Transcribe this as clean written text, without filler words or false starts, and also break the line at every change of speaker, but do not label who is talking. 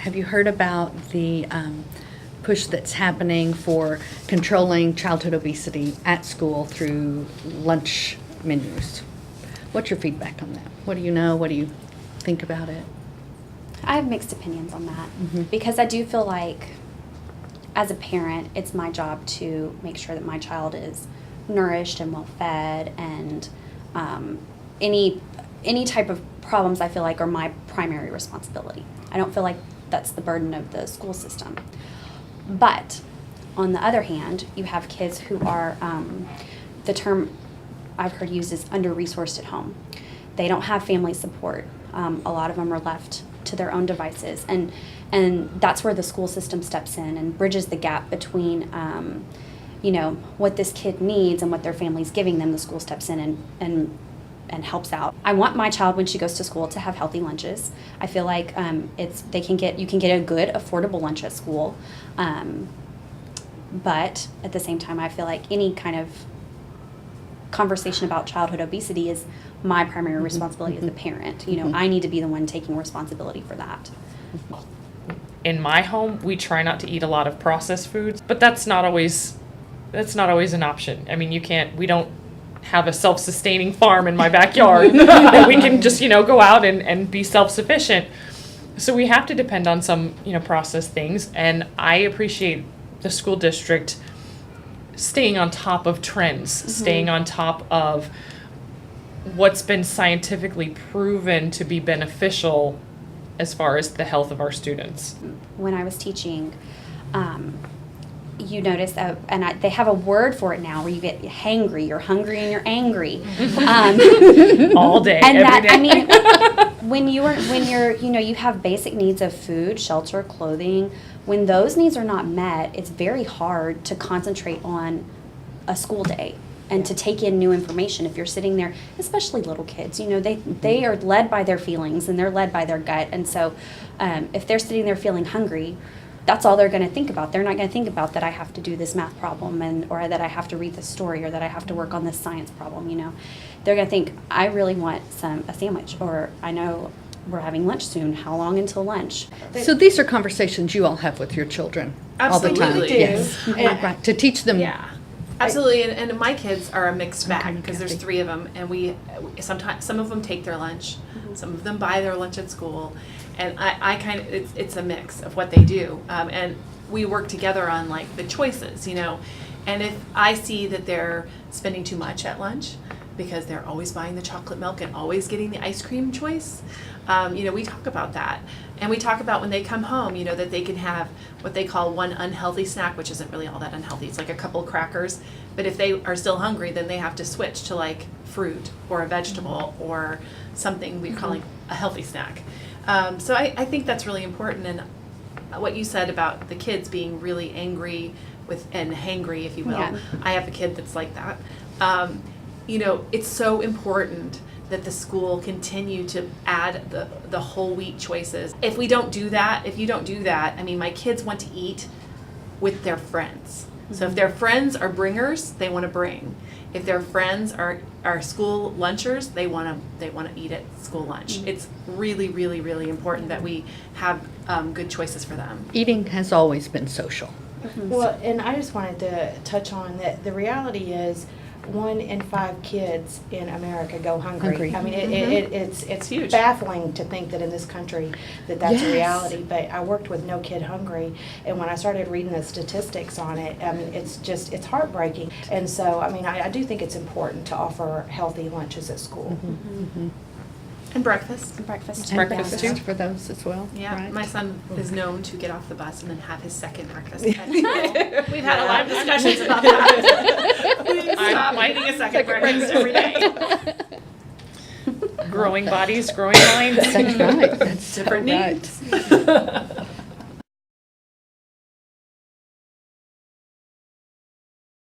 have you heard about the push that's happening for controlling childhood obesity at school through lunch menus? What's your feedback on that? What do you know? What do you think about it?
I have mixed opinions on that because I do feel like as a parent, it's my job to make sure that my child is nourished and well fed, and any type of problems I feel like are my primary responsibility. I don't feel like that's the burden of the school system. But on the other hand, you have kids who are, the term I've heard used is under-resourced at home. They don't have family support. A lot of them are left to their own devices, and that's where the school system steps in and bridges the gap between what this kid needs and what their family's giving them. The school steps in and helps out. I want my child, when she goes to school, to have healthy lunches. I feel like you can get a good, affordable lunch at school, but at the same time, I feel like any kind of conversation about childhood obesity is my primary responsibility as a parent. I need to be the one taking responsibility for that.
In my home, we try not to eat a lot of processed foods, but that's not always an option. I mean, we don't have a self-sustaining farm in my backyard that we can just, go out and be self-sufficient. So we have to depend on some, processed things. And I appreciate the school district staying on top of trends, staying on top of what's been scientifically proven to be beneficial as far as the health of our students.
When I was teaching, you notice, they have a word for it now, where you get hangry. You're hungry and you're angry,
all day,
and
every day.
I mean, when you're, you have basic needs of food, shelter, clothing. When those needs are not met, it's very hard to concentrate on a school day and to take in new information. If you're sitting there, especially little kids, they are led by their feelings and they're led by their gut. And so if they're sitting there feeling hungry, that's all they're going to think about. They're not going to think about that I have to do this math problem or that I have to read this story or that I have to work on this science problem. They're going to think, I really want a sandwich, or I know we're having lunch soon. How long until lunch?
So these are conversations you all have with your children all the time.
Absolutely.
Yes. Right. To teach them.
Yeah. Absolutely, and my kids are a mixed bag because there's 3 of them, and we sometimes some of them take their lunch, some of them buy their lunch at school, and I kind of it's a mix of what they do, and we work together on like the choices, and if I see that they're spending too much at lunch because they're always buying the chocolate milk and always getting the ice cream choice, we talk about that. And we talk about when they come home, that they can have what they call one unhealthy snack, which isn't really all that unhealthy. It's like a couple crackers. But if they are still hungry, then they have to switch to like fruit or a vegetable or something we're calling a healthy snack. So I think that's really important. And what you said about the kids being really angry and hangry, if you will. Yeah. I have a kid that's like that. It's so important that the school continue to add the whole wheat choices. If you don't do that, I mean, my kids want to eat with their friends. So if their friends are bringers, they want to bring. If their friends are school lunchers, they want to eat at school lunch. It's really, really, really important that we have good choices for them.
Eating has always been social.
Well, and I just wanted to touch on that the reality is 1 in 5 kids in America go hungry. I mean, it's
huge.
baffling to think that in this country that's a reality. But I worked with No Kid Hungry, and when I started reading the statistics on it, I mean, it's heartbreaking. And so, I mean, I do think it's important to offer healthy lunches at school.
And breakfast.
And
breakfast
breakfast
too.
for those as well.
Yeah,
right?
My son is known to get off the bus and then have his second breakfast at school. We've had a lot of discussions about that. I'm eating a second breakfast every day.
Growing bodies, growing minds.
That's right. That's
Different
so
needs.
right.